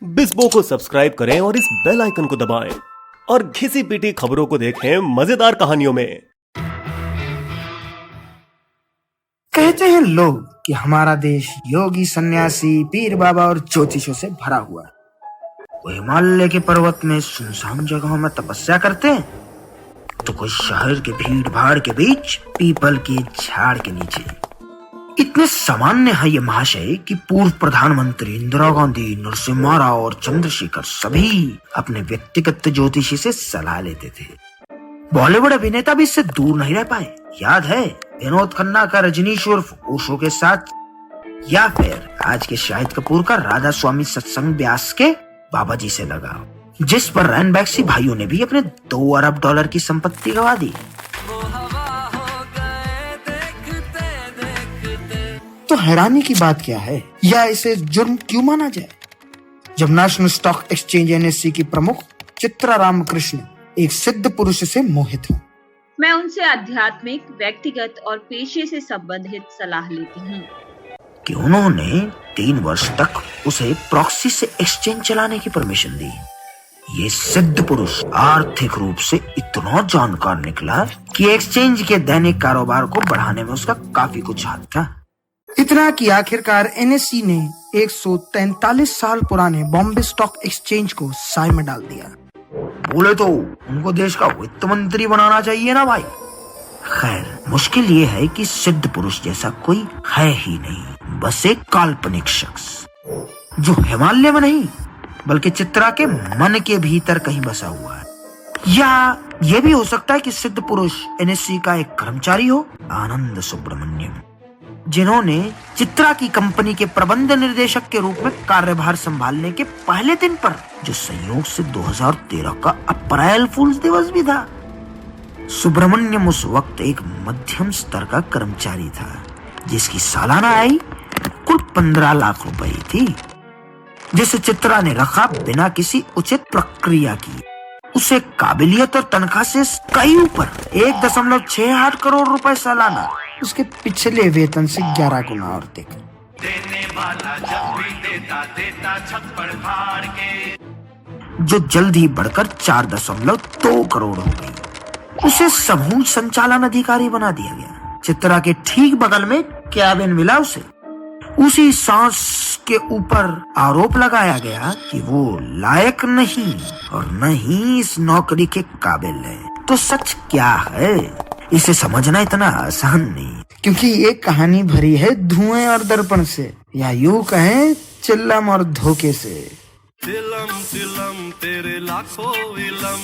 बिस्बो को सब्सक्राइब करें और इस बेल आइकन को दबाएं और घिसी पिटी खबरों को देखें मजेदार कहानियों में। कहते हैं लोग कि हमारा देश योगी, सन्यासी, पीर बाबा और ज्योतिषों से भरा हुआ है। वो हिमालय के पर्वत में सुनसान जगहों में तपस्या करते हैं, तो कोई शहर के भीड़ भाड़ के बीच पीपल के झाड़ के नीचे। इतने सामान्य है ये महाशय कि पूर्व प्रधानमंत्री इंदिरा गांधी, नरसिम्हा राव और चंद्रशेखर सभी अपने व्यक्तिगत ज्योतिषी से सलाह लेते थे। बॉलीवुड अभिनेता भी इससे दूर नहीं रह पाए। याद है विनोद खन्ना का रजनीश उर्फ ओशो के साथ, या फिर आज के शाहिद कपूर का राधा स्वामी सत्संग ब्यास के बाबा जी से लगा, जिस पर रैन बैक्सी भाइयों ने भी अपने 2 अरब डॉलर की संपत्ति गंवा दी। तो हैरानी की बात क्या है, या इसे जुर्म क्यों माना जाए, जब नेशनल स्टॉक एक्सचेंज NSE की प्रमुख चित्रा रामकृष्ण एक सिद्ध पुरुष से मोहित हूँ। मैं उनसे आध्यात्मिक, व्यक्तिगत और पेशे से संबंधित सलाह लेती हूँ कि उन्होंने 3 वर्ष तक उसे प्रॉक्सी से एक्सचेंज चलाने की परमिशन दी। ये सिद्ध पुरुष आर्थिक रूप से इतना जानकार निकला कि एक्सचेंज के दैनिक कारोबार को बढ़ाने में उसका काफी कुछ हाथ था। इतना कि आखिरकार NSE ने 143 साल पुराने बॉम्बे स्टॉक एक्सचेंज को साए में डाल दिया। बोले तो उनको देश का वित्त मंत्री बनाना चाहिए ना भाई। खैर, मुश्किल ये है कि सिद्ध पुरुष जैसा कोई है ही नहीं, बस एक काल्पनिक शख्स जो हिमालय में नहीं बल्कि चित्रा के मन के भीतर कहीं बसा हुआ है। या ये भी हो सकता है कि सिद्ध पुरुष NSE का एक कर्मचारी हो, आनंद सुब्रमण्यम, जिन्होंने चित्रा की कंपनी के प्रबंध निर्देशक के रूप में कार्यभार संभालने के पहले दिन पर, जो संयोग से 2013 का अप्रैल फूल्स दिवस भी था। सुब्रमण्यम उस वक्त एक मध्यम स्तर का कर्मचारी था, जिसकी सालाना आय कुल 15 लाख रुपए थी, जिसे चित्रा ने रखा बिना किसी उचित प्रक्रिया की। उसे काबिलियत और तनख्वाह से कई ऊपर 1.68 करोड़ रुपए सालाना, उसके पिछले वेतन से 11 गुना और अधिक। देने वाला जब भी देता छप्पड़ फाड़ के, जो जल्द ही बढ़कर 4.2 करोड़ हो गई। उसे समूह संचालन अधिकारी बना दिया गया। चित्रा के ठीक बगल में कैबिन मिला उसे। उसी सांस के ऊपर आरोप लगाया गया कि वो लायक नहीं और न ही इस नौकरी के काबिल है। तो सच क्या है, इसे समझना इतना आसान नहीं, क्योंकि ये कहानी भरी है धुएं और दर्पण से, या यूं कहें चिल्लम और धोखे से। तेरे लाखों इलम।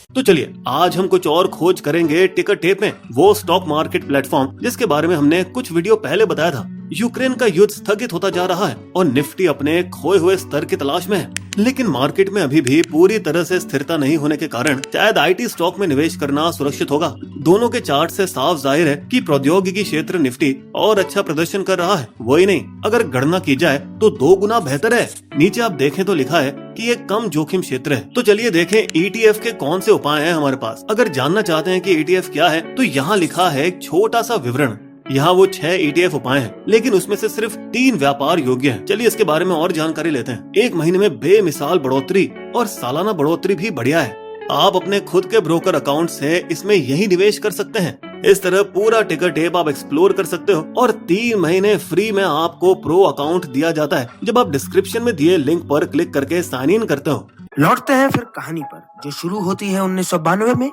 तो चलिए आज हम कुछ और खोज करेंगे टिकर टेप में, वो स्टॉक मार्केट प्लेटफॉर्म जिसके बारे में हमने कुछ वीडियो पहले बताया था। यूक्रेन का युद्ध स्थगित होता जा रहा है और निफ्टी अपने खोए हुए स्तर की तलाश में है, लेकिन मार्केट में अभी भी पूरी तरह से स्थिरता नहीं होने के कारण शायद IT स्टॉक में निवेश करना सुरक्षित होगा। दोनों के चार्ट से साफ जाहिर है कि प्रौद्योगिकी क्षेत्र निफ्टी और अच्छा प्रदर्शन कर रहा है। वही नहीं, अगर गणना की जाए तो 2 गुना बेहतर है। नीचे आप देखें तो लिखा है कि ये कम जोखिम क्षेत्र है। तो चलिए देखें ETF के कौन से उपाय हैं हमारे पास। अगर जानना चाहते हैं कि ETF क्या है तो यहाँ लिखा है एक छोटा सा विवरण। यहाँ वो 6 ETF उपाय हैं, लेकिन उसमें से सिर्फ 3 व्यापार योग्य हैं। चलिए इसके बारे में और जानकारी लेते हैं। 1 महीने में बेमिसाल बढ़ोतरी और सालाना बढ़ोतरी भी बढ़िया है। आप अपने खुद के ब्रोकर अकाउंट से इसमें यही निवेश कर सकते हैं। इस तरह पूरा टिकर टेप आप एक्सप्लोर कर सकते हो और 3 महीने फ्री में आपको प्रो अकाउंट दिया जाता है, जब आप डिस्क्रिप्शन में दिए लिंक पर क्लिक करके साइन इन करते हो। लौटते हैं फिर कहानी पर, जो शुरू होती है 1992 में,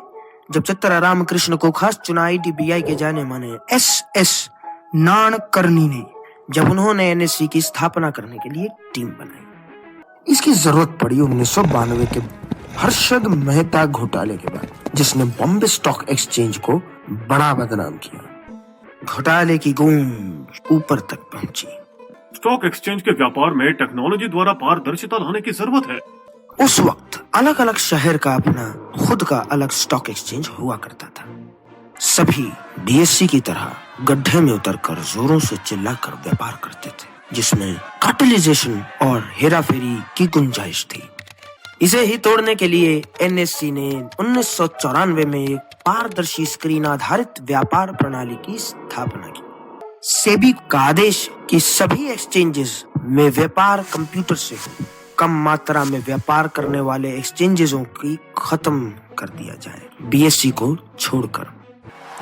जब चित्रा रामकृष्ण को खास चुना IDBI के जाने माने SS नाणकर्णी ने, जब उन्होंने NSE की स्थापना करने के लिए टीम बनाई। इसकी जरूरत पड़ी 1992 के हर्षद मेहता घोटाले के बाद, जिसने बॉम्बे स्टॉक एक्सचेंज को बड़ा बदनाम किया। घोटाले की गूंज ऊपर तक पहुंची। स्टॉक एक्सचेंज के व्यापार में टेक्नोलॉजी द्वारा पारदर्शिता लाने की जरूरत है। उस वक्त अलग अलग शहर का अपना खुद का अलग स्टॉक एक्सचेंज हुआ करता था। सभी DSE की तरह गड्ढे में उतरकर जोरों से चिल्लाकर व्यापार करते थे, जिसमें कार्टेलाइजेशन और हेराफेरी की गुंजाइश थी। इसे ही तोड़ने के लिए NSE ने 1994 में एक पारदर्शी स्क्रीन आधारित व्यापार प्रणाली की स्थापना की। सेबी का आदेश कि सभी एक्सचेंजेस में व्यापार कंप्यूटर से हो, कम मात्रा में व्यापार करने वाले एक्सचेंजेसों की खत्म कर दिया जाए, बीएसई को छोड़कर।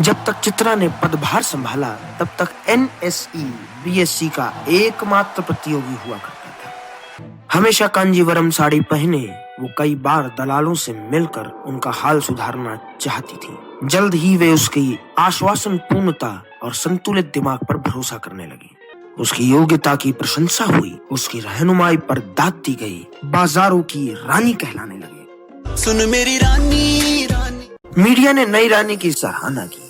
जब तक चित्रा ने पदभार संभाला तब तक एनएसई बीएसई का एकमात्र प्रतियोगी हुआ करता था। हमेशा कांजीवरम साड़ी पहने वो कई बार दलालों से मिलकर उनका हाल सुधारना चाहती थी। जल्द ही वे उसकी आश्वासन पूर्णता और संतुलित दिमाग पर भरोसा करने लगी। उसकी योग्यता की प्रशंसा हुई, उसकी रहनुमाई पर दाद दी गई, बाजारों की रानी कहलाने लगे। सुन मेरी रानी रानी। मीडिया ने नई रानी की सराहना की।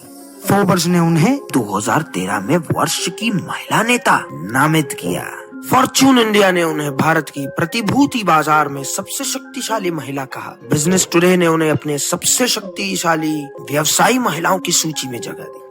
फोर्ब्स ने उन्हें 2013 में वर्ष की महिला नेता नामित किया। फॉर्च्यून इंडिया ने उन्हें भारत की प्रतिभूति बाजार में सबसे शक्तिशाली महिला कहा। बिजनेस टुडे ने उन्हें अपने सबसे शक्तिशाली व्यवसायी महिलाओं की सूची में जगह दी।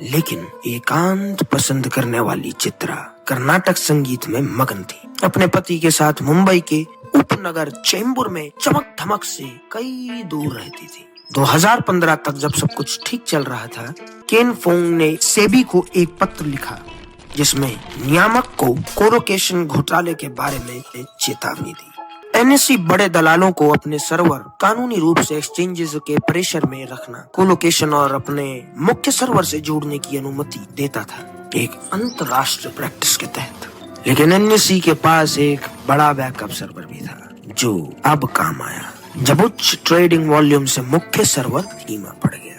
लेकिन एकांत पसंद करने वाली चित्रा कर्नाटक संगीत में मगन थी। अपने पति के साथ मुंबई के उपनगर चेंबूर में चमक धमक से कई दूर रहती थी। 2015 तक जब सब कुछ ठीक चल रहा था, केन फोंग ने सेबी को एक पत्र लिखा जिसमें नियामक को कोलोकेशन घोटाले के बारे में चेतावनी दी। एनएसई बड़े दलालों को अपने सर्वर कानूनी रूप से एक्सचेंजेस के प्रेशर में रखना, कोलोकेशन और अपने मुख्य सर्वर से जोड़ने की अनुमति देता था, एक अंतरराष्ट्रीय प्रैक्टिस के तहत। लेकिन एनएसई के पास एक बड़ा बैकअप सर्वर भी था जो अब काम आया जब उच्च ट्रेडिंग वॉल्यूम से मुख्य सर्वर धीमा पड़ गया।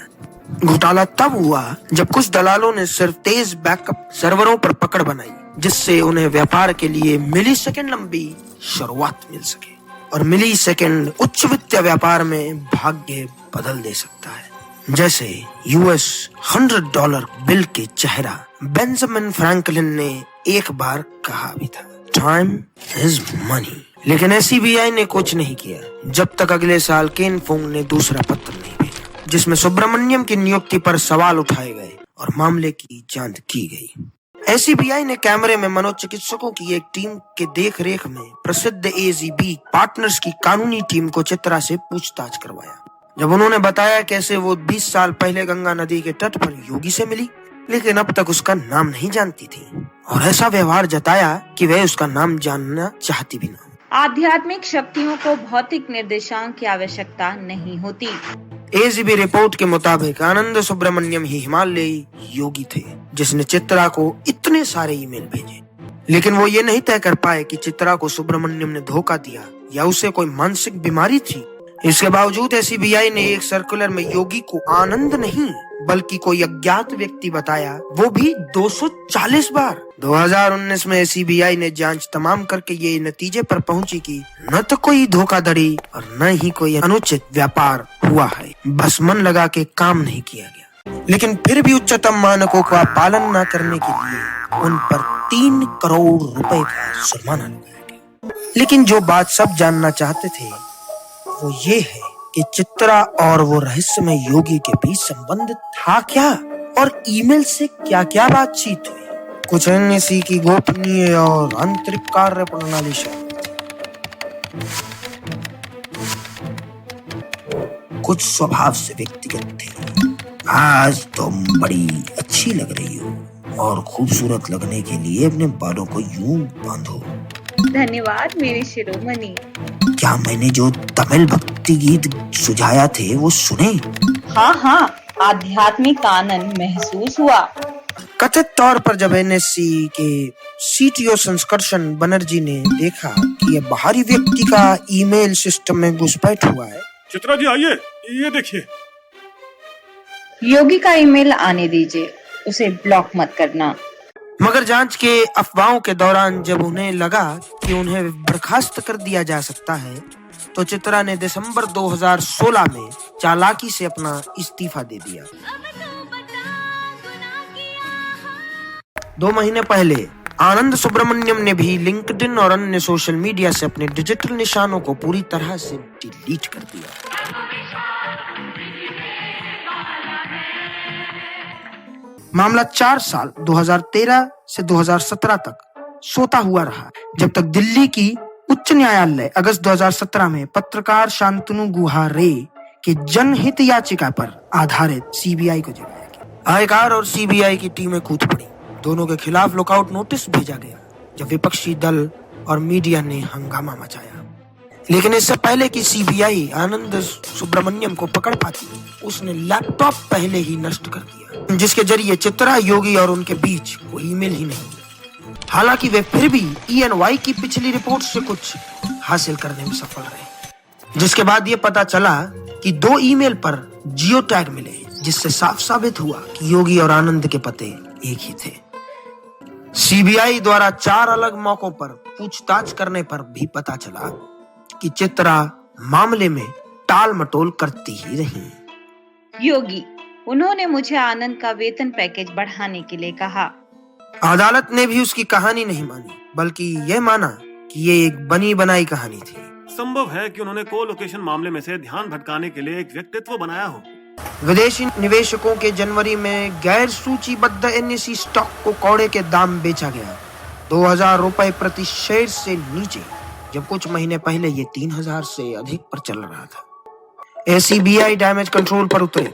घोटाला तब हुआ जब कुछ दलालों ने सिर्फ तेज बैकअप सर्वरों पर पकड़ बनाई, जिससे उन्हें व्यापार के लिए मिली सेकेंड लंबी शुरुआत मिल सके। और मिली सेकेंड उच्च वित्तीय व्यापार में भाग्य बदल दे सकता है। जैसे यूएस $100 बिल के चेहरा बेंजामिन फ्रैंकलिन ने एक बार कहा भी था, टाइम इज मनी। लेकिन एसबीआई ने कुछ नहीं किया जब तक अगले साल केन फोंग ने दूसरा पत्र नहीं भेजा जिसमें सुब्रमण्यम की नियुक्ति पर सवाल उठाए गए और मामले की जांच की गई। एसबीआई ने कैमरे में मनोचिकित्सकों की एक टीम के देखरेख में प्रसिद्ध एजीबी पार्टनर्स की कानूनी टीम को चित्रा से पूछताछ करवाया। जब उन्होंने बताया कैसे वो 20 साल पहले गंगा नदी के तट पर योगी से मिली, लेकिन अब तक उसका नाम नहीं जानती थी, और ऐसा व्यवहार जताया कि वह उसका नाम जानना चाहती भी न। आध्यात्मिक शक्तियों को भौतिक निर्देशांक की आवश्यकता नहीं होती। एजीबी रिपोर्ट के मुताबिक आनंद सुब्रमण्यम ही हिमालयी योगी थे जिसने चित्रा को इतने सारे ईमेल भेजे। लेकिन वो ये नहीं तय कर पाए कि चित्रा को सुब्रमण्यम ने धोखा दिया या उसे कोई मानसिक बीमारी थी। इसके बावजूद एसबीआई ने एक सर्कुलर में योगी को आनंद नहीं बल्कि कोई अज्ञात व्यक्ति बताया, वो भी 240 बार। 2019 में एसबीआई ने जांच तमाम करके ये नतीजे पर पहुंची कि न तो कोई धोखाधड़ी और न ही कोई अनुचित व्यापार हुआ है, बस मन लगा के काम नहीं किया गया। लेकिन फिर भी उच्चतम मानकों का पालन न करने के लिए उन पर 3 करोड़ रुपए का जुर्माना लगाया गया। लेकिन जो बात सब जानना चाहते थे वो ये है कि चित्रा और वो रहस्यमय योगी के बीच संबंध था क्या और ईमेल से क्या क्या बातचीत हुई। कुछ एनएसई की गोपनीय और आंतरिक कार्य प्रणाली शामिल थी, कुछ स्वभाव से व्यक्तिगत थे। आज तुम बड़ी अच्छी लग रही हो और खूबसूरत लगने के लिए अपने बालों को यूं बांधो। धन्यवाद मेरे शिरोमणि। क्या मैंने जो तमिल भक्ति गीत सुझाया थे वो सुने? हाँ, आध्यात्मिक आनंद महसूस हुआ। कथित तौर पर जब एनएसई के सीटीओ संस्कर्षण बनर्जी ने देखा कि यह बाहरी व्यक्ति का ईमेल सिस्टम में घुसपैठ हुआ है। चित्रा जी आइए, ये देखिए। योगी का ईमेल आने दीजिए, उसे ब्लॉक मत करना। मगर जांच के अफवाहों के दौरान जब उन्हें लगा कि उन्हें बर्खास्त कर दिया जा सकता है, तो चित्रा ने दिसंबर 2016 में चालाकी से अपना इस्तीफा दे दिया। 2 महीने पहले आनंद सुब्रमण्यम ने भी लिंक्डइन और अन्य सोशल मीडिया से अपने डिजिटल निशानों को पूरी तरह से डिलीट कर दिया। मामला 4 साल 2013 से 2017 तक सोता हुआ रहा, जब तक दिल्ली की उच्च न्यायालय अगस्त 2017 में पत्रकार शांतनु गुहा रे के जनहित याचिका पर आधारित सीबीआई को जगाया गया। आयकर और सीबीआई की टीमें कूद पड़ी। दोनों के खिलाफ लुकआउट नोटिस भेजा गया जब विपक्षी दल और मीडिया ने हंगामा मचाया। लेकिन इससे पहले कि सीबीआई आनंद सुब्रमण्यम को पकड़ पाती, उसने लैपटॉप पहले ही नष्ट कर दिया, जिसके जरिए चित्रा, योगी और उनके बीच कोई ईमेल ही नहीं। हालांकि वे फिर भी ENY की पिछली रिपोर्ट से कुछ हासिल करने में सफल रहे, जिसके बाद ये पता चला कि 2 ईमेल पर जियो टैग मिले, जिससे साफ साबित हुआ कि योगी और आनंद के पते एक ही थे। सीबीआई द्वारा 4 अलग मौकों पर पूछताछ करने पर भी पता चला कि चित्रा मामले में टाल मटोल करती ही रही। योगी, उन्होंने मुझे आनंद का वेतन पैकेज बढ़ाने के लिए कहा। अदालत ने भी उसकी कहानी नहीं मानी, बल्कि यह माना कि ये एक बनी बनाई कहानी थी। संभव है कि उन्होंने कोलोकेशन मामले में से ध्यान भटकाने के लिए एक व्यक्तित्व बनाया हो। विदेशी निवेशकों के जनवरी में गैर सूचीबद्ध NSE स्टॉक को कौड़े के दाम बेचा गया, 2000 रुपए प्रति शेयर से नीचे, जब कुछ महीने पहले ये 3000 से अधिक पर चल रहा था। SEBI डैमेज कंट्रोल पर उतरे।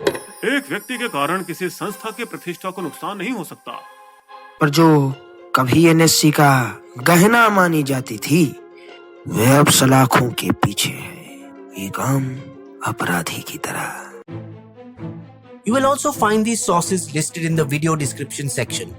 एक व्यक्ति के कारण किसी संस्था की प्रतिष्ठा को नुकसान नहीं हो सकता, पर जो कभी NSE का गहना मानी जाती थी, वह अब सलाखों के पीछे है, एक आम अपराधी की तरह। You will also find these sources listed in the video description section.